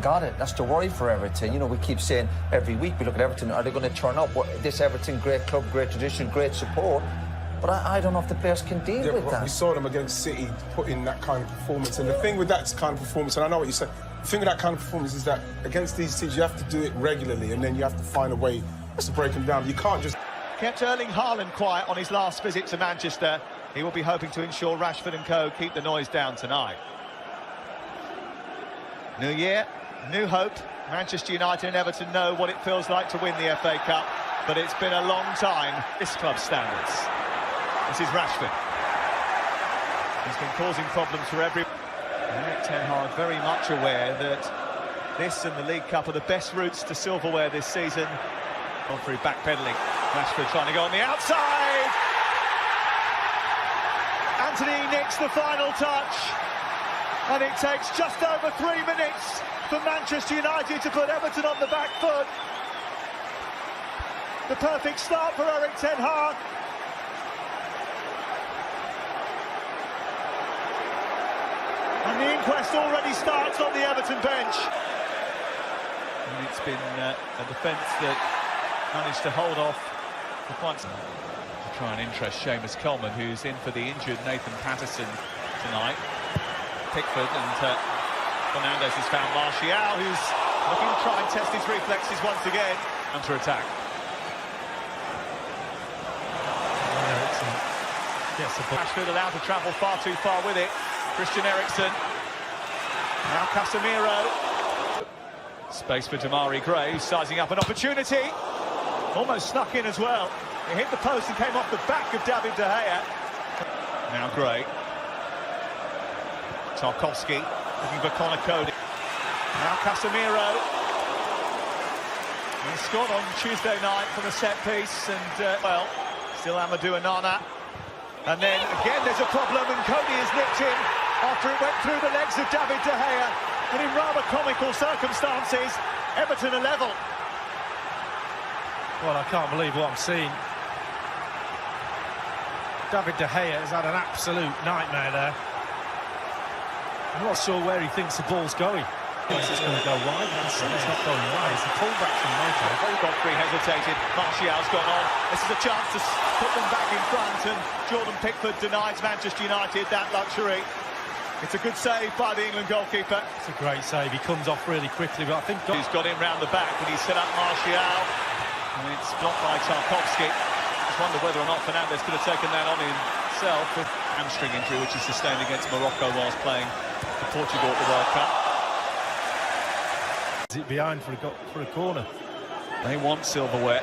got it. That's the worry for Everton. You know, we keep saying every week we look at Everton, are they going to turn up? This Everton, great club, great tradition, great support. But I don't know if the players can deal with that. We saw them against City put in that kind of performance. And the thing with that kind of performance, and I know what you said, the thing with that kind of performance is that against these teams, you have to do it regularly and then you have to find a way to break them down. You can't just... Kept Erling Haaland quiet on his last visit to Manchester. He will be hoping to ensure Rashford and co keep the noise down tonight. New year, new hope. Manchester United and Everton know what it feels like to win the FA Cup, but it's been a long time, this club's standards. This is Rashford. He's been causing problems for everyone. Erik ten Hag very much aware that this and the League Cup are the best routes to silverware this season. On through backpedaling. Rashford trying to go on the outside. Anthony nicks the final touch. And it takes just over 3 minutes for Manchester United to put Everton on the back foot. The perfect start for Erik ten Hag. And the inquest already starts on the Everton bench. And it's been a defence that managed to hold off the points. To try and interest Seamus Coleman, who's in for the injured Nathan Patterson tonight. Pickford and Fernandes has found Martial, who's looking to try and test his reflexes once again. Counter-attack. Rashford allowed to travel far too far with it. Christian Eriksen. Now Casemiro. Space for Damari Gray, sizing up an opportunity. Almost snuck in as well. It hit the post and came off the back of David De Gea. Now Gray. Tarkowski looking for Connor Cody. Now Casemiro. He scored on Tuesday night from a set piece and, well, still Amadou Onana. And then again there's a problem and Cody is nipped in after it went through the legs of David De Gea. And in rather comical circumstances, Everton are level. Well, I can't believe what I'm seeing. David De Gea has had an absolute nightmare there. I'm not sure where he thinks the ball's going. It's going to go wide. It's not going wide. It's a pullback from Moto. Godfrey hesitated. Martial's gone on. This is a chance to put them back in front, and Jordan Pickford denies Manchester United that luxury. It's a good save by the England goalkeeper. It's a great save. He comes off really quickly, but I think he's got him round the back, and he's set up Martial. And it's blocked by Tarkowski. Just wonder whether or not Fernandes could have taken that on himself. With hamstring injury, which he sustained against Morocco whilst playing for Portugal at the World Cup. Is it behind for a corner? They want silverware.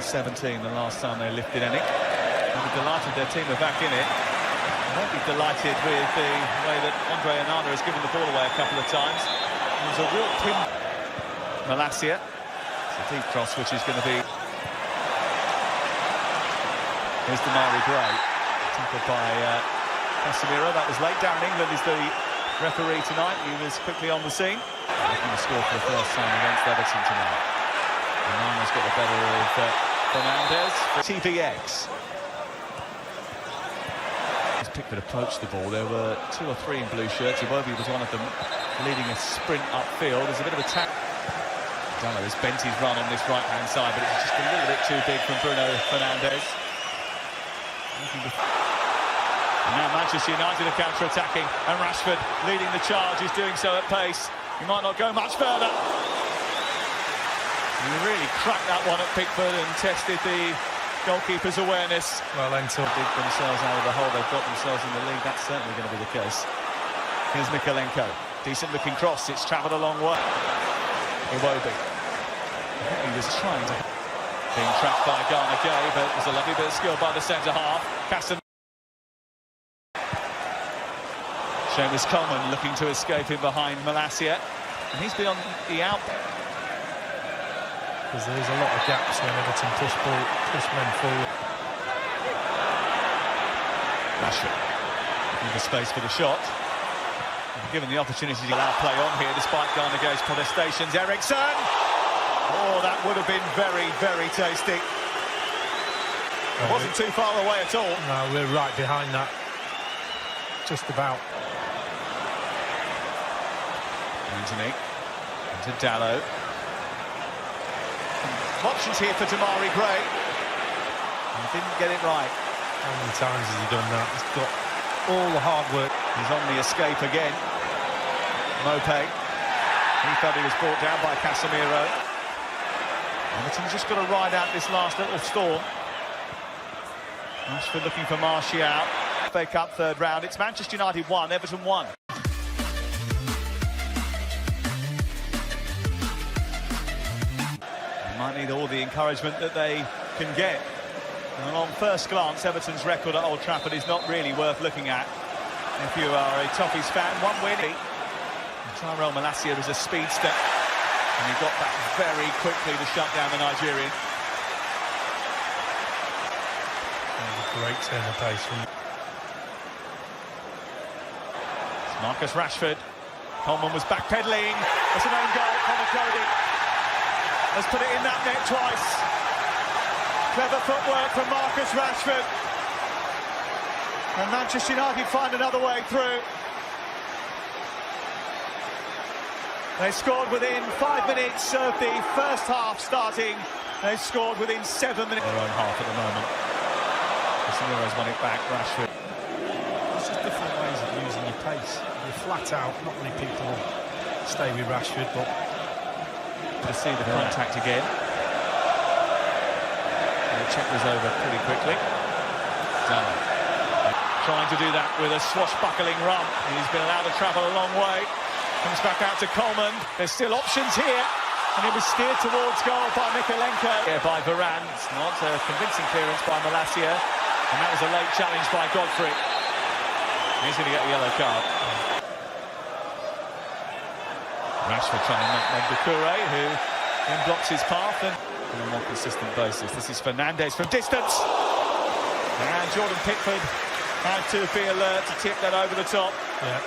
2017, the last time they lifted any. They'll be delighted their team are back in it. They won't be delighted with the way that Andre Onana has given the ball away a couple of times. There's a real pin. Malacia. It's a deep cross, which is going to be... Here's Damari Gray. Tackled by Casemiro. That was late. Darren England is the referee tonight. He was quickly on the scene. Looking to score for the first time against Everton tonight. Onana's got the better of Fernandes. TVX. As Pickford approached the ball, there were 2 or 3 in blue shirts. Iwobi was one of them, leading a sprint upfield. There's a bit of a tap. Dallo has bent his run on this right-hand side, but it's just a little bit too big from Bruno Fernandes. And now Manchester United are counter-attacking, and Rashford leading the charge. He's doing so at pace. He might not go much further. He really cracked that one at Pickford and tested the goalkeeper's awareness. Well, then to dig themselves out of the hole they've got themselves in the league. That's certainly going to be the case. Here's Mikalenko. Decent-looking cross. It's travelled a long way. Iwobi. He was trying to... Being trapped by Garner Gay, but it was a lovely bit of skill by the centre-half. Seamus Coleman looking to escape in behind Malacia. And he's been on the out. Because there's a lot of gaps when Everton push men forward. Rashford looking for space for the shot. And given the opportunity to allow play on here, despite Garner Gay's protestations, Eriksen! Oh, that would have been very, very tasty. It wasn't too far away at all. No, we're right behind that. Just about. Anthony into Dallow. Options here for Damari Gray. He didn't get it right. How many times has he done that? He's got all the hard work. He's on the escape again. Mopé. He felt he was brought down by Casemiro. Everton's just got to ride out this last little storm. Rashford looking for Martial. FA Cup third round. It's Manchester United 1, Everton 1. They might need all the encouragement that they can get. And on first glance, Everton's record at Old Trafford is not really worth looking at. If you are a Toffees fan, one win. Tyrell Malacia was a speedster, and he got back very quickly to shut down the Nigerian. Great turn of pace from Marcus Rashford. Coleman was backpedaling. It's an own goal. Connor Cody has put it in that net twice. Clever footwork from Marcus Rashford. And Manchester United find another way through. They scored within 5 minutes of the first half starting. They scored within 7 minutes. Their own half at the moment. Casemiro's won it back. Rashford. It's just different ways of using your pace. You're flat out. Not many people stay with Rashford, but to see the contact again. The check was over pretty quickly. Dallow trying to do that with a swashbuckling run. He's been allowed to travel a long way. Comes back out to Coleman. There's still options here. And it was steered towards goal by Mikalenko. Here by Varane. It's not a convincing clearance by Malacia. And that was a late challenge by Godfrey. He's going to get a yellow card. Rashford trying to nutmeg Doucouré, who then blocks his path and on a more consistent basis. This is Fernandes from distance. And Jordan Pickford had to be alert to tip that over the top. yeah.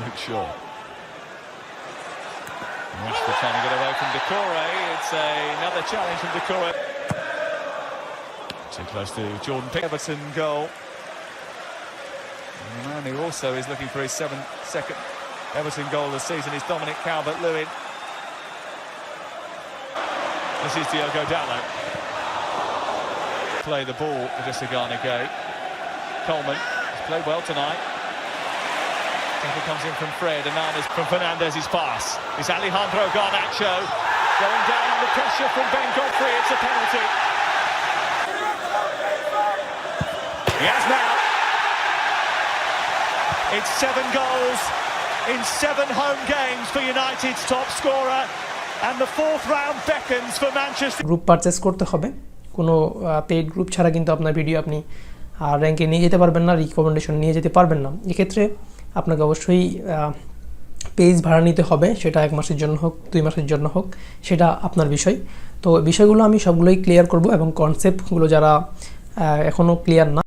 Luke Shaw. Rashford trying to get away from Doucouré. It's another challenge from Doucouré. Too close to Jordan Pickford. Everton goal. And the man who also is looking for his 7th Everton goal this season is Dominic Calvert-Lewin. This is Diogo Dallow. Play the ball for Gisagana Gay. Coleman has played well tonight. Tackle comes in from Fred, and now is from Fernandez's pass. It's Alejandro Garnacho going down under pressure from Ben Godfrey. It's a penalty. He has now. It's 7 goals in 7 home games for United's top scorer, and the 4th round beckons for Manchester. Group purchase করতে হবে, কোনো paid group ছাড়া কিন্তু আপনার video আপনি র্যাঙ্কে নিয়ে যেতে পারবেন না, রিকমেন্ডেশন নিয়ে যেতে পারবেন না। এক্ষেত্রে আপনাকে অবশ্যই পেজ ভাড়া নিতে হবে, সেটা 1 মাসের জন্য হোক 2 মাসের জন্য হোক, সেটা আপনার বিষয়। তো বিষয়গুলো আমি সবগুলোই ক্লিয়ার করব, এবং কনসেপ্টগুলো যারা এখনও ক্লিয়ার না